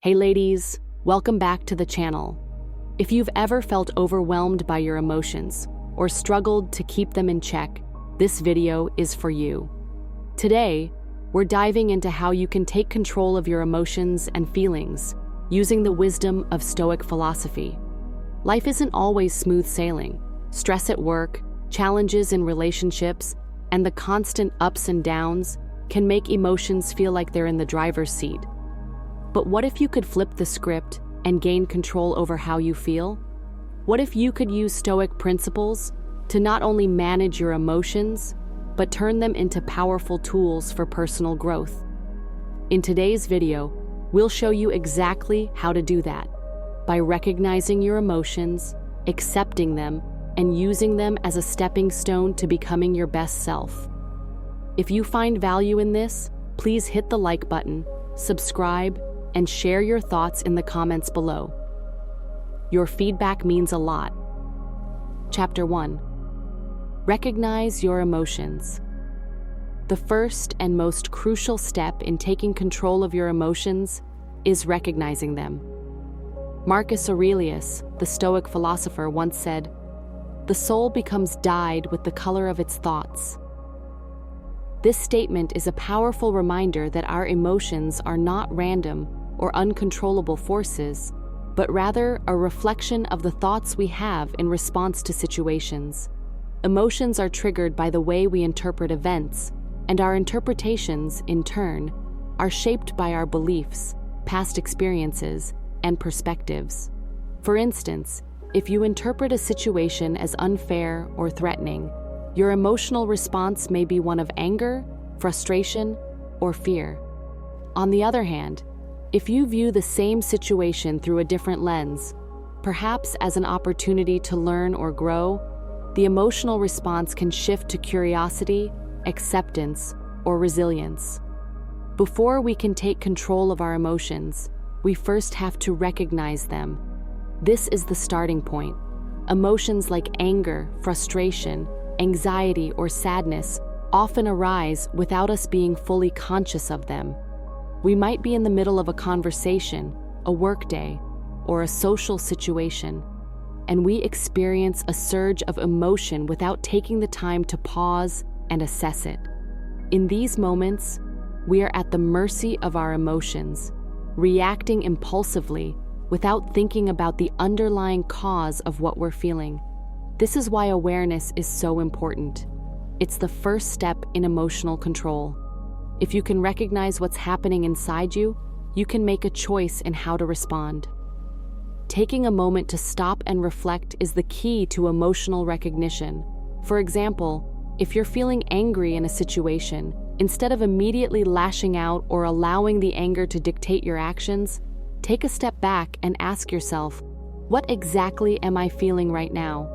Hey ladies, welcome back to the channel. If you've ever felt overwhelmed by your emotions or struggled to keep them in check, this video is for you. Today, we're diving into how you can take control of your emotions and feelings using the wisdom of Stoic philosophy. Life isn't always smooth sailing. Stress at work, challenges in relationships, and the constant ups and downs can make emotions feel like they're in the driver's seat. But what if you could flip the script and gain control over how you feel? What if you could use Stoic principles to not only manage your emotions, but turn them into powerful tools for personal growth? In today's video, we'll show you exactly how to do that by recognizing your emotions, accepting them, and using them as a stepping stone to becoming your best self. If you find value in this, please hit the like button, subscribe, and share your thoughts in the comments below. Your feedback means a lot. Chapter 1. Recognize your emotions. The first and most crucial step in taking control of your emotions is recognizing them. Marcus Aurelius, the Stoic philosopher, once said, "The soul becomes dyed with the color of its thoughts." This statement is a powerful reminder that our emotions are not random or uncontrollable forces, but rather a reflection of the thoughts we have in response to situations. Emotions are triggered by the way we interpret events, and our interpretations, in turn, are shaped by our beliefs, past experiences, and perspectives. For instance, if you interpret a situation as unfair or threatening, your emotional response may be one of anger, frustration, or fear. On the other hand, if you view the same situation through a different lens, perhaps as an opportunity to learn or grow, the emotional response can shift to curiosity, acceptance, or resilience. Before we can take control of our emotions, we first have to recognize them. This is the starting point. Emotions like anger, frustration, anxiety, or sadness often arise without us being fully conscious of them. We might be in the middle of a conversation, a workday, or a social situation, and we experience a surge of emotion without taking the time to pause and assess it. In these moments, we are at the mercy of our emotions, reacting impulsively without thinking about the underlying cause of what we're feeling. This is why awareness is so important. It's the first step in emotional control. If you can recognize what's happening inside you, you can make a choice in how to respond. Taking a moment to stop and reflect is the key to emotional recognition. For example, if you're feeling angry in a situation, instead of immediately lashing out or allowing the anger to dictate your actions, take a step back and ask yourself, what exactly am I feeling right now?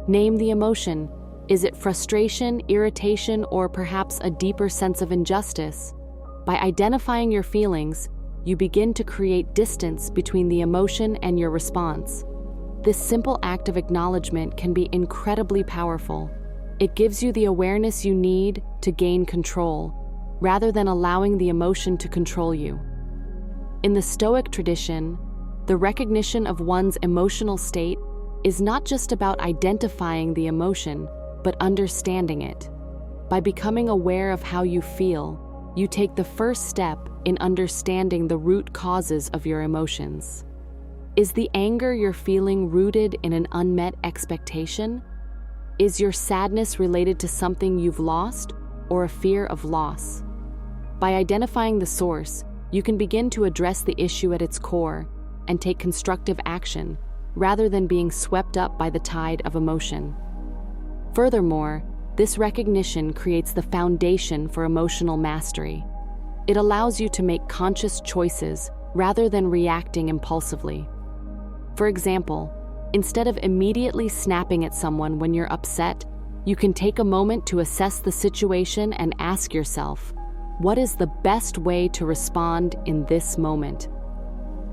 Name the emotion. Is it frustration, irritation, or perhaps a deeper sense of injustice? By identifying your feelings, you begin to create distance between the emotion and your response. This simple act of acknowledgement can be incredibly powerful. It gives you the awareness you need to gain control, rather than allowing the emotion to control you. In the Stoic tradition, the recognition of one's emotional state is not just about identifying the emotion, but understanding it. By becoming aware of how you feel, you take the first step in understanding the root causes of your emotions. Is the anger you're feeling rooted in an unmet expectation? Is your sadness related to something you've lost or a fear of loss? By identifying the source, you can begin to address the issue at its core and take constructive action, rather than being swept up by the tide of emotion. Furthermore, this recognition creates the foundation for emotional mastery. It allows you to make conscious choices rather than reacting impulsively. For example, instead of immediately snapping at someone when you're upset, you can take a moment to assess the situation and ask yourself, what is the best way to respond in this moment?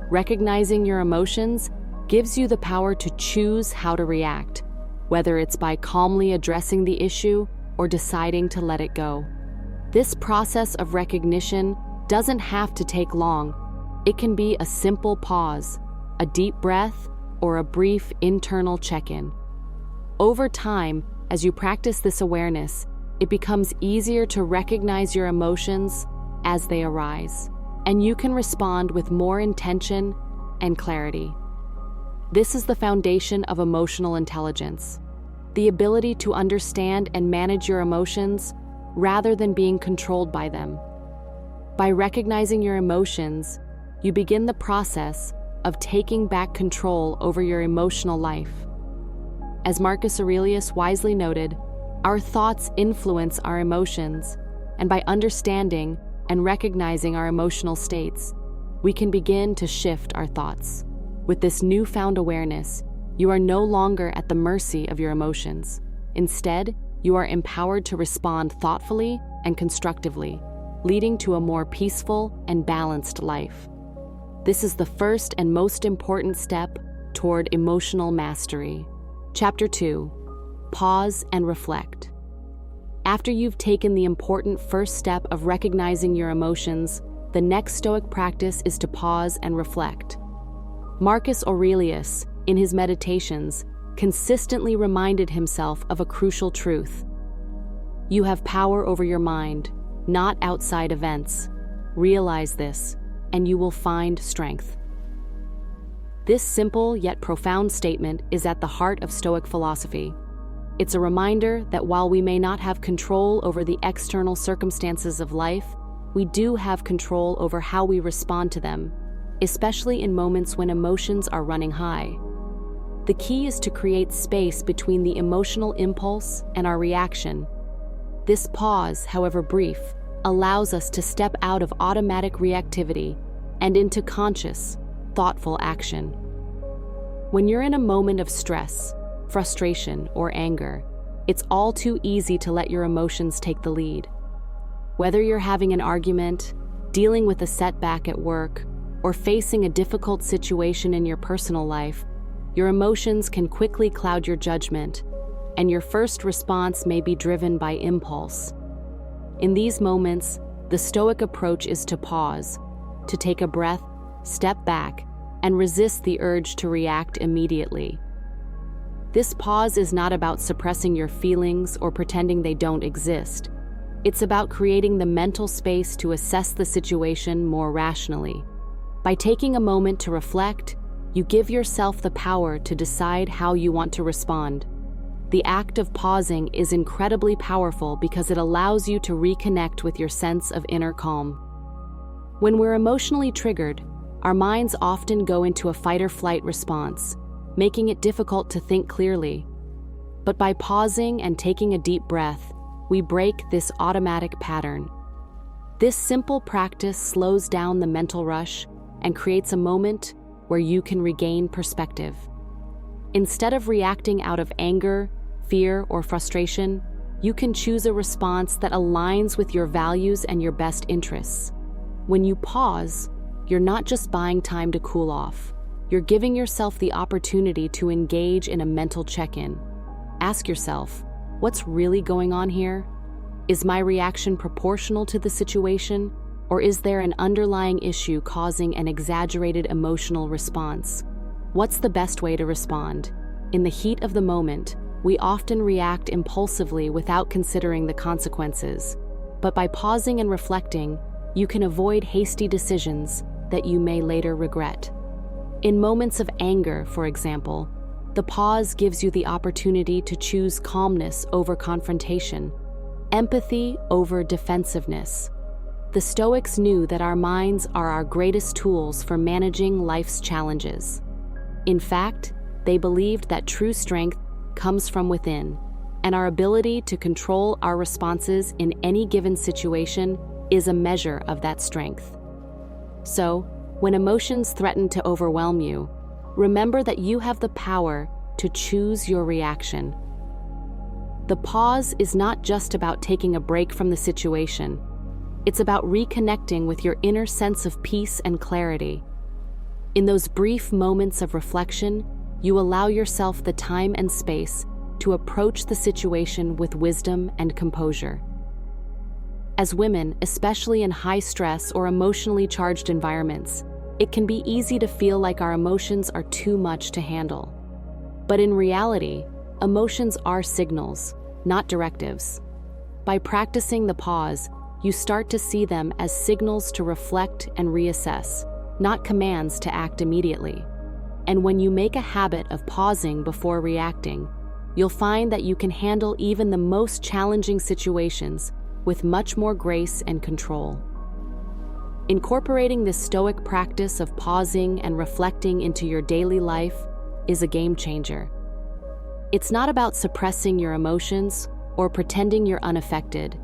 Recognizing your emotions gives you the power to choose how to react, whether it's by calmly addressing the issue or deciding to let it go. This process of recognition doesn't have to take long. It can be a simple pause, a deep breath, or a brief internal check-in. Over time, as you practice this awareness, it becomes easier to recognize your emotions as they arise, and you can respond with more intention and clarity. This is the foundation of emotional intelligence, the ability to understand and manage your emotions rather than being controlled by them. By recognizing your emotions, you begin the process of taking back control over your emotional life. As Marcus Aurelius wisely noted, our thoughts influence our emotions, and by understanding and recognizing our emotional states, we can begin to shift our thoughts. With this newfound awareness, you are no longer at the mercy of your emotions. Instead, you are empowered to respond thoughtfully and constructively, leading to a more peaceful and balanced life. This is the first and most important step toward emotional mastery. Chapter 2. Pause and reflect. After you've taken the important first step of recognizing your emotions, the next Stoic practice is to pause and reflect. Marcus Aurelius, in his Meditations, consistently reminded himself of a crucial truth. You have power over your mind, not outside events. Realize this, and you will find strength. This simple yet profound statement is at the heart of Stoic philosophy. It's a reminder that while we may not have control over the external circumstances of life, we do have control over how we respond to them, especially in moments when emotions are running high. The key is to create space between the emotional impulse and our reaction. This pause, however brief, allows us to step out of automatic reactivity and into conscious, thoughtful action. When you're in a moment of stress, frustration, or anger, it's all too easy to let your emotions take the lead. Whether you're having an argument, dealing with a setback at work, or facing a difficult situation in your personal life, your emotions can quickly cloud your judgment, and your first response may be driven by impulse. In these moments, the Stoic approach is to pause, to take a breath, step back, and resist the urge to react immediately. This pause is not about suppressing your feelings or pretending they don't exist. It's about creating the mental space to assess the situation more rationally. By taking a moment to reflect, you give yourself the power to decide how you want to respond. The act of pausing is incredibly powerful because it allows you to reconnect with your sense of inner calm. When we're emotionally triggered, our minds often go into a fight-or-flight response, making it difficult to think clearly. But by pausing and taking a deep breath, we break this automatic pattern. This simple practice slows down the mental rush and creates a moment where you can regain perspective. Instead of reacting out of anger, fear, or frustration, you can choose a response that aligns with your values and your best interests. When you pause, you're not just buying time to cool off. You're giving yourself the opportunity to engage in a mental check-in. Ask yourself, what's really going on here? Is my reaction proportional to the situation, or is there an underlying issue causing an exaggerated emotional response? What's the best way to respond? In the heat of the moment, we often react impulsively without considering the consequences. But by pausing and reflecting, you can avoid hasty decisions that you may later regret. In moments of anger, for example, the pause gives you the opportunity to choose calmness over confrontation, empathy over defensiveness. The Stoics knew that our minds are our greatest tools for managing life's challenges. In fact, they believed that true strength comes from within, and our ability to control our responses in any given situation is a measure of that strength. So, when emotions threaten to overwhelm you, remember that you have the power to choose your reaction. The pause is not just about taking a break from the situation. It's about reconnecting with your inner sense of peace and clarity. In those brief moments of reflection, you allow yourself the time and space to approach the situation with wisdom and composure. As women, especially in high-stress or emotionally charged environments, It can be easy to feel like our emotions are too much to handle. But in reality, emotions are signals, not directives. By practicing the pause, you start to see them as signals to reflect and reassess, not commands to act immediately. And when you make a habit of pausing before reacting, you'll find that you can handle even the most challenging situations with much more grace and control. Incorporating this Stoic practice of pausing and reflecting into your daily life is a game changer. It's not about suppressing your emotions or pretending you're unaffected.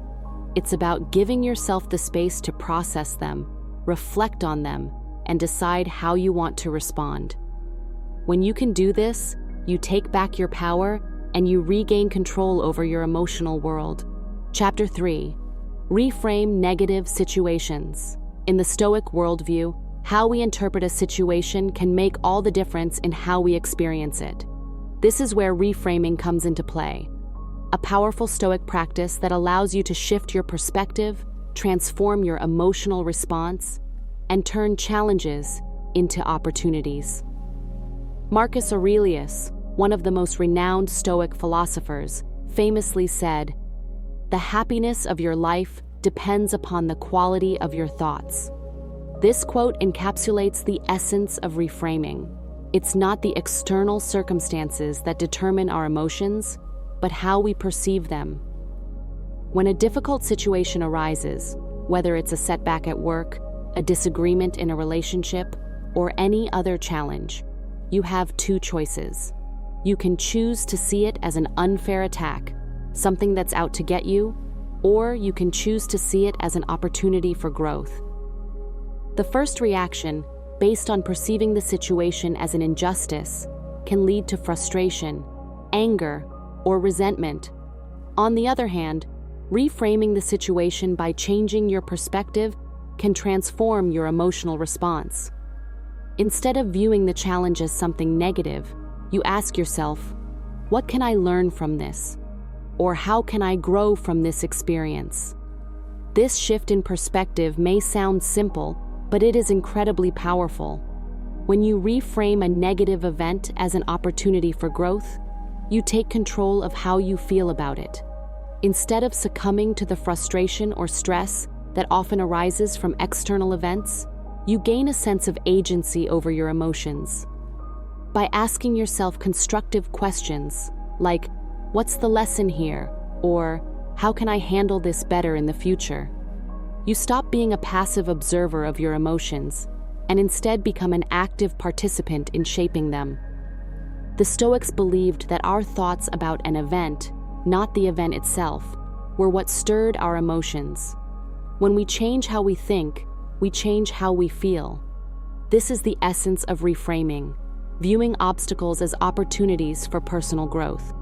It's about giving yourself the space to process them, reflect on them, and decide how you want to respond. When you can do this, you take back your power and you regain control over your emotional world. Chapter 3. Reframe negative situations. In the Stoic worldview, how we interpret a situation can make all the difference in how we experience it. This is where reframing comes into play. A powerful Stoic practice that allows you to shift your perspective, transform your emotional response, and turn challenges into opportunities. Marcus Aurelius, one of the most renowned Stoic philosophers, famously said, "The happiness of your life depends upon the quality of your thoughts." This quote encapsulates the essence of reframing. It's not the external circumstances that determine our emotions, but how we perceive them. When a difficult situation arises, whether it's a setback at work, a disagreement in a relationship, or any other challenge, you have two choices. You can choose to see it as an unfair attack, something that's out to get you, or you can choose to see it as an opportunity for growth. The first reaction, based on perceiving the situation as an injustice, can lead to frustration, anger, or resentment. On the other hand, reframing the situation by changing your perspective can transform your emotional response. Instead of viewing the challenge as something negative, you ask yourself, what can I learn from this? Or how can I grow from this experience? This shift in perspective may sound simple, but it is incredibly powerful. When you reframe a negative event as an opportunity for growth, you take control of how you feel about it. Instead of succumbing to the frustration or stress that often arises from external events, you gain a sense of agency over your emotions. By asking yourself constructive questions like, "What's the lesson here?" or "How can I handle this better in the future?" you stop being a passive observer of your emotions and instead become an active participant in shaping them. The Stoics believed that our thoughts about an event, not the event itself, were what stirred our emotions. When we change how we think, we change how we feel. This is the essence of reframing, viewing obstacles as opportunities for personal growth.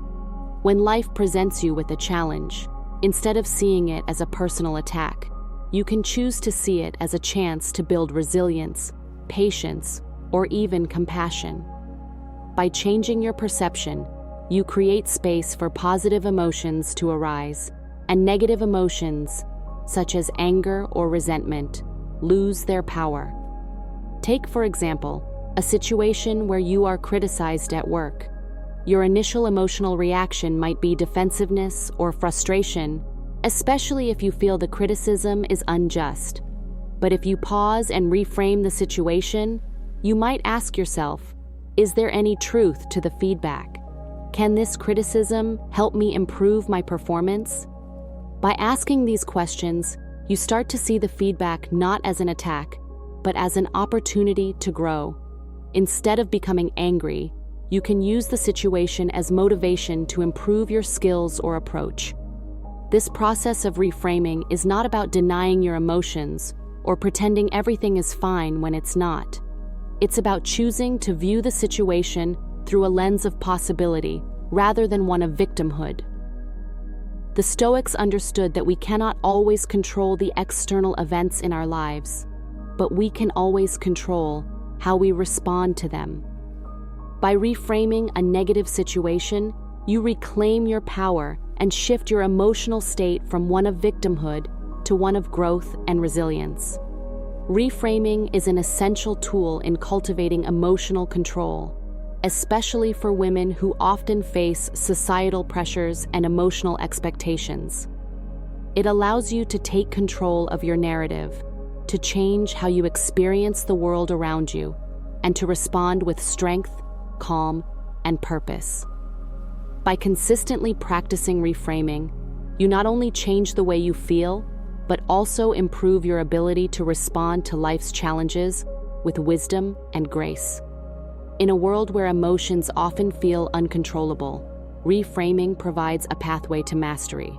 When life presents you with a challenge, instead of seeing it as a personal attack, you can choose to see it as a chance to build resilience, patience, or even compassion. By changing your perception, you create space for positive emotions to arise, and negative emotions, such as anger or resentment, lose their power. Take, for example, a situation where you are criticized at work. Your initial emotional reaction might be defensiveness or frustration, especially if you feel the criticism is unjust. But if you pause and reframe the situation, you might ask yourself, is there any truth to the feedback? Can this criticism help me improve my performance? By asking these questions, you start to see the feedback not as an attack, but as an opportunity to grow. Instead of becoming angry, you can use the situation as motivation to improve your skills or approach. This process of reframing is not about denying your emotions or pretending everything is fine when it's not. It's about choosing to view the situation through a lens of possibility rather than one of victimhood. The Stoics understood that we cannot always control the external events in our lives, but we can always control how we respond to them. By reframing a negative situation, you reclaim your power and shift your emotional state from one of victimhood to one of growth and resilience. Reframing is an essential tool in cultivating emotional control, especially for women who often face societal pressures and emotional expectations. It allows you to take control of your narrative, to change how you experience the world around you, and to respond with strength, calm, and purpose. By consistently practicing reframing, you not only change the way you feel, but also improve your ability to respond to life's challenges with wisdom and grace. In a world where emotions often feel uncontrollable, reframing provides a pathway to mastery.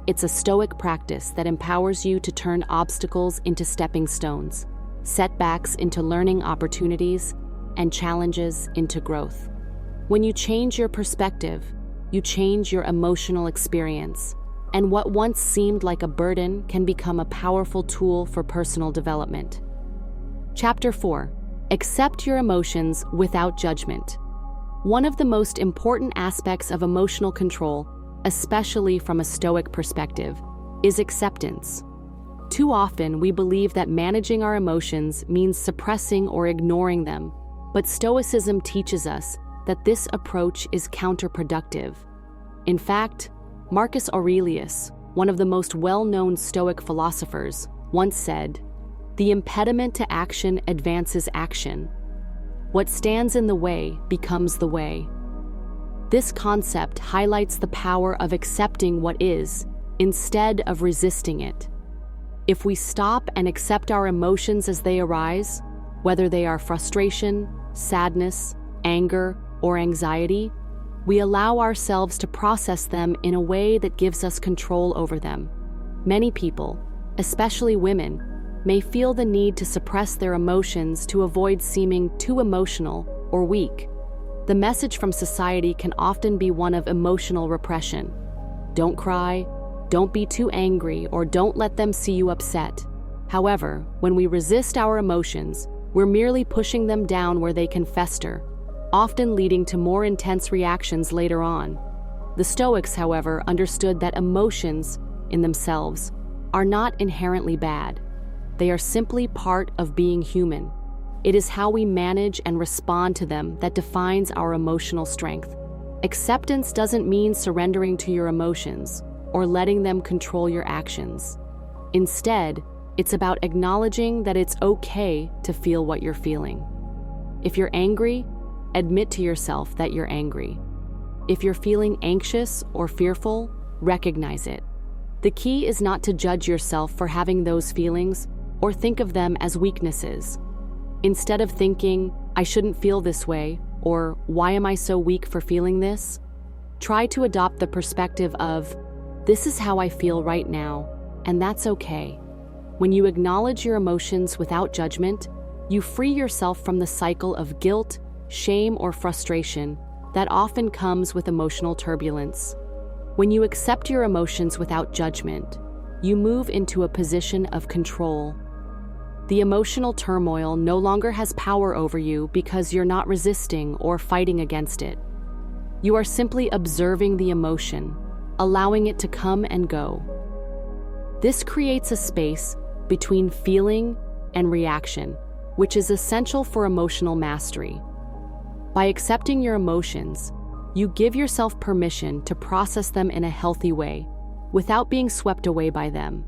It's a Stoic practice that empowers you to turn obstacles into stepping stones, setbacks into learning opportunities, and challenges into growth. When you change your perspective, you change your emotional experience, and what once seemed like a burden can become a powerful tool for personal development. Chapter 4. Accept your emotions without judgment. One of the most important aspects of emotional control, especially from a Stoic perspective, is acceptance. Too often, we believe that managing our emotions means suppressing or ignoring them, but Stoicism teaches us that this approach is counterproductive. In fact, Marcus Aurelius, one of the most well-known Stoic philosophers, once said, "The impediment to action advances action. What stands in the way becomes the way." This concept highlights the power of accepting what is, instead of resisting it. If we stop and accept our emotions as they arise, whether they are frustration, sadness, anger, or anxiety, we allow ourselves to process them in a way that gives us control over them. Many people, especially women, may feel the need to suppress their emotions to avoid seeming too emotional or weak. The message from society can often be one of emotional repression. Don't cry, don't be too angry, or don't let them see you upset. However, when we resist our emotions, we're merely pushing them down where they can fester, often leading to more intense reactions later on. The Stoics, however, understood that emotions, in themselves, are not inherently bad. They are simply part of being human. It is how we manage and respond to them that defines our emotional strength. Acceptance doesn't mean surrendering to your emotions or letting them control your actions. Instead, it's about acknowledging that it's okay to feel what you're feeling. If you're angry, admit to yourself that you're angry. If you're feeling anxious or fearful, recognize it. The key is not to judge yourself for having those feelings or think of them as weaknesses. Instead of thinking, "I shouldn't feel this way," or "Why am I so weak for feeling this?" try to adopt the perspective of, "This is how I feel right now, and that's okay." When you acknowledge your emotions without judgment, you free yourself from the cycle of guilt, shame, or frustration that often comes with emotional turbulence. When you accept your emotions without judgment, you move into a position of control. The emotional turmoil no longer has power over you because you're not resisting or fighting against it. You are simply observing the emotion, allowing it to come and go. This creates a space between feeling and reaction, which is essential for emotional mastery. By accepting your emotions, you give yourself permission to process them in a healthy way, without being swept away by them.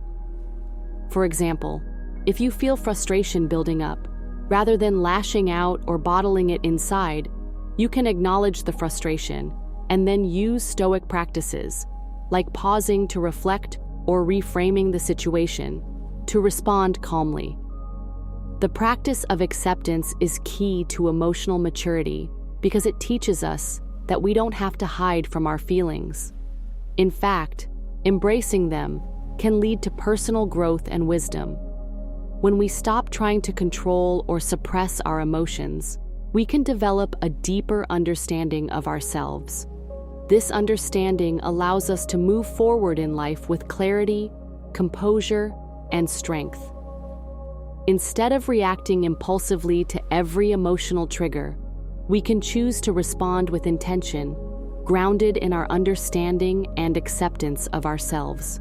For example, if you feel frustration building up, rather than lashing out or bottling it inside, you can acknowledge the frustration and then use Stoic practices, like pausing to reflect or reframing the situation, to respond calmly. The practice of acceptance is key to emotional maturity because it teaches us that we don't have to hide from our feelings. In fact, embracing them can lead to personal growth and wisdom. When we stop trying to control or suppress our emotions, we can develop a deeper understanding of ourselves. This understanding allows us to move forward in life with clarity, composure, and strength. Instead of reacting impulsively to every emotional trigger, we can choose to respond with intention, grounded in our understanding and acceptance of ourselves.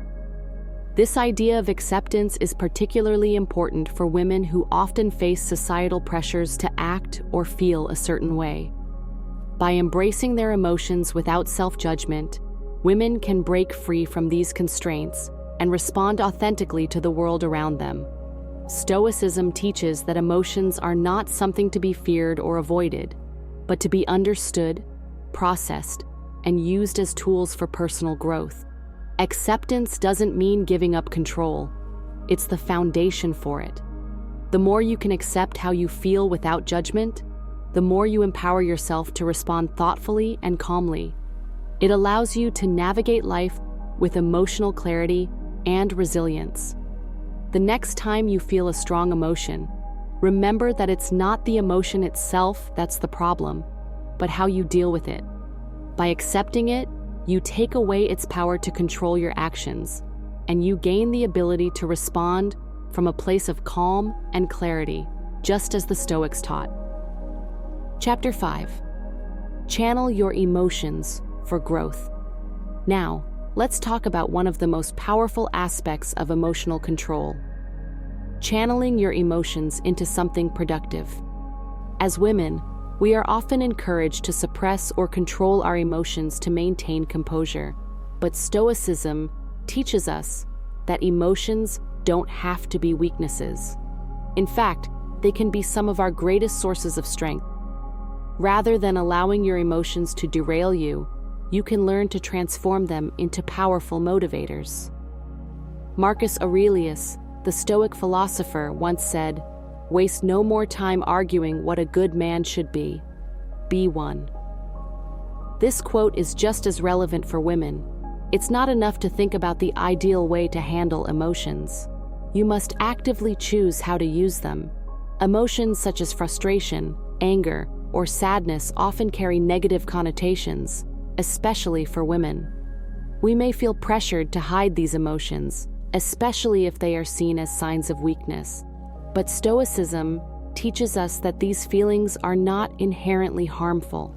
This idea of acceptance is particularly important for women who often face societal pressures to act or feel a certain way. By embracing their emotions without self-judgment, women can break free from these constraints and respond authentically to the world around them. Stoicism teaches that emotions are not something to be feared or avoided, but to be understood, processed, and used as tools for personal growth. Acceptance doesn't mean giving up control. It's the foundation for it. The more you can accept how you feel without judgment, the more you empower yourself to respond thoughtfully and calmly. It allows you to navigate life with emotional clarity and resilience. The next time you feel a strong emotion, remember that it's not the emotion itself that's the problem, but how you deal with it. By accepting it, you take away its power to control your actions, and you gain the ability to respond from a place of calm and clarity, just as the Stoics taught. Chapter 5. Channel your emotions for growth. Now, let's talk about one of the most powerful aspects of emotional control: channeling your emotions into something productive. As women, we are often encouraged to suppress or control our emotions to maintain composure. But Stoicism teaches us that emotions don't have to be weaknesses. In fact, they can be some of our greatest sources of strength. Rather than allowing your emotions to derail you, you can learn to transform them into powerful motivators. Marcus Aurelius, the Stoic philosopher, once said, "Waste no more time arguing what a good man should be. Be one." This quote is just as relevant for women. It's not enough to think about the ideal way to handle emotions. You must actively choose how to use them. Emotions such as frustration, anger, or sadness often carry negative connotations, especially for women. We may feel pressured to hide these emotions, especially if they are seen as signs of weakness. But Stoicism teaches us that these feelings are not inherently harmful.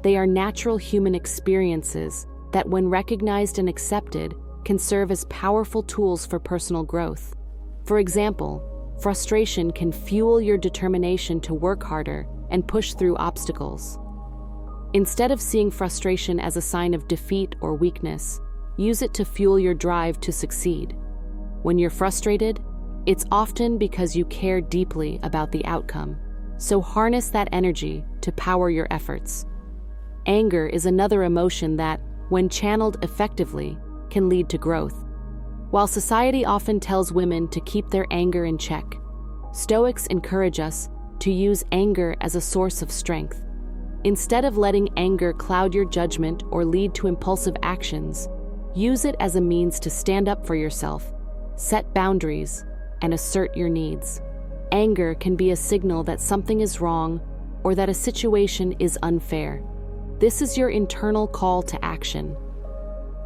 They are natural human experiences that, when recognized and accepted, can serve as powerful tools for personal growth. For example, frustration can fuel your determination to work harder and push through obstacles. Instead of seeing frustration as a sign of defeat or weakness, use it to fuel your drive to succeed. When you're frustrated, it's often because you care deeply about the outcome, so harness that energy to power your efforts. Anger is another emotion that, when channeled effectively, can lead to growth. While society often tells women to keep their anger in check, Stoics encourage us to use anger as a source of strength. Instead of letting anger cloud your judgment or lead to impulsive actions, use it as a means to stand up for yourself, set boundaries, and assert your needs. Anger can be a signal that something is wrong or that a situation is unfair. This is your internal call to action.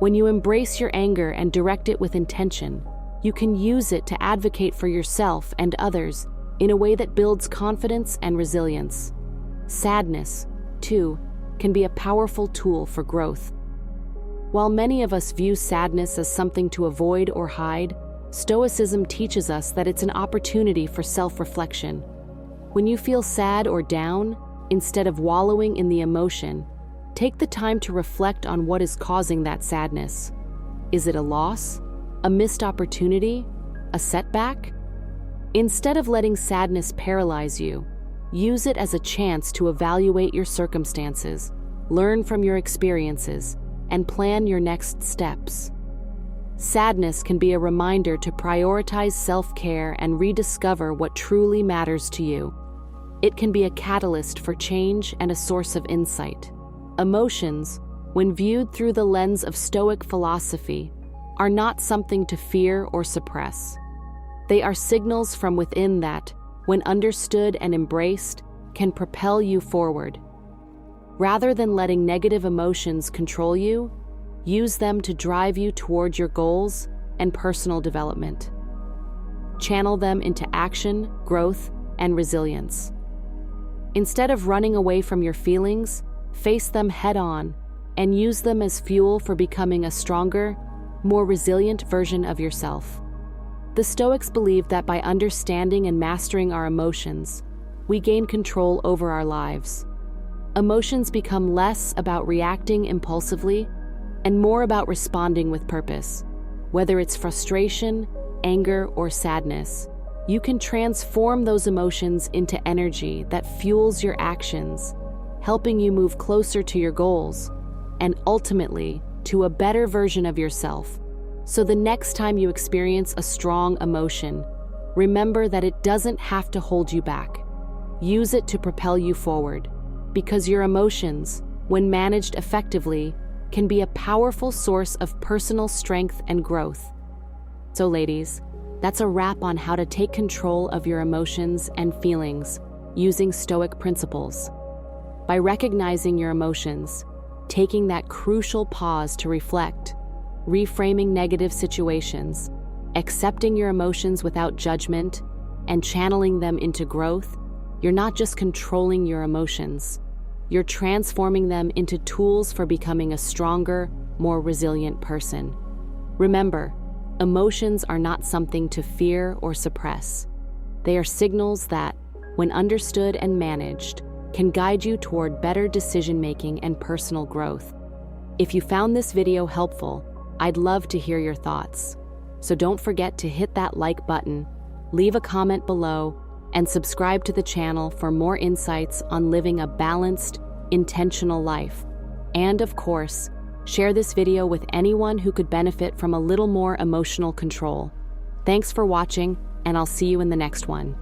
When you embrace your anger and direct it with intention, you can use it to advocate for yourself and others in a way that builds confidence and resilience. Sadness, too, can be a powerful tool for growth. While many of us view sadness as something to avoid or hide, Stoicism teaches us that it's an opportunity for self-reflection. When you feel sad or down, instead of wallowing in the emotion, take the time to reflect on what is causing that sadness. Is it a loss? A missed opportunity? A setback? Instead of letting sadness paralyze you, use it as a chance to evaluate your circumstances, learn from your experiences, and plan your next steps. Sadness can be a reminder to prioritize self-care and rediscover what truly matters to you. It can be a catalyst for change and a source of insight. Emotions, when viewed through the lens of Stoic philosophy, are not something to fear or suppress. They are signals from within that, when understood and embraced, can propel you forward. Rather than letting negative emotions control you, use them to drive you toward your goals and personal development. Channel them into action, growth, and resilience. Instead of running away from your feelings, face them head-on and use them as fuel for becoming a stronger, more resilient version of yourself. The Stoics believed that by understanding and mastering our emotions, we gain control over our lives. Emotions become less about reacting impulsively and more about responding with purpose. Whether it's frustration, anger, or sadness, you can transform those emotions into energy that fuels your actions, helping you move closer to your goals and ultimately to a better version of yourself. So the next time you experience a strong emotion, remember that it doesn't have to hold you back. Use it to propel you forward, because your emotions, when managed effectively, can be a powerful source of personal strength and growth. So ladies, that's a wrap on how to take control of your emotions and feelings using Stoic principles. By recognizing your emotions, taking that crucial pause to reflect, reframing negative situations, accepting your emotions without judgment, and channeling them into growth, you're not just controlling your emotions, you're transforming them into tools for becoming a stronger, more resilient person. Remember, emotions are not something to fear or suppress. They are signals that, when understood and managed, can guide you toward better decision-making and personal growth. If you found this video helpful, I'd love to hear your thoughts. So don't forget to hit that like button, leave a comment below, and subscribe to the channel for more insights on living a balanced, intentional life. And of course, share this video with anyone who could benefit from a little more emotional control. Thanks for watching, and I'll see you in the next one.